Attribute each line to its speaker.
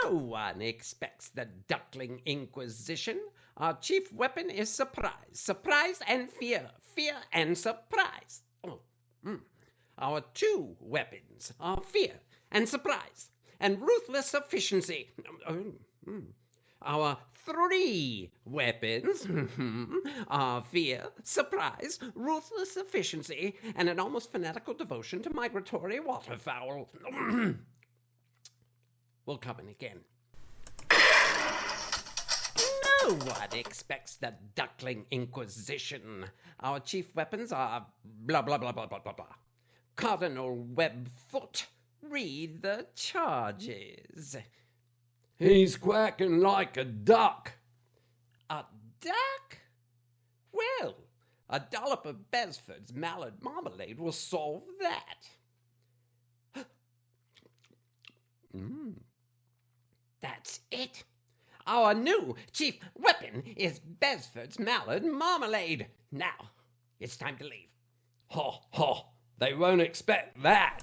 Speaker 1: No one expects the Duckling Inquisition. Our chief weapon is surprise. Surprise and fear. Fear and surprise. Our two weapons are fear and surprise and ruthless efficiency. Our three weapons are fear, surprise, ruthless efficiency, and an almost fanatical devotion to migratory waterfowl. We'll come in again. No one expects the Duckling Inquisition. Our chief weapons are blah, blah, blah, blah, blah, blah, blah. Cardinal Webfoot, read the charges.
Speaker 2: He's quacking like a duck.
Speaker 1: A duck? Well, a dollop of Besford's mallard marmalade will solve that. That's it. Our new chief weapon is Besford's mallard marmalade. Now, it's time to leave.
Speaker 2: Ha, ha, they won't expect that.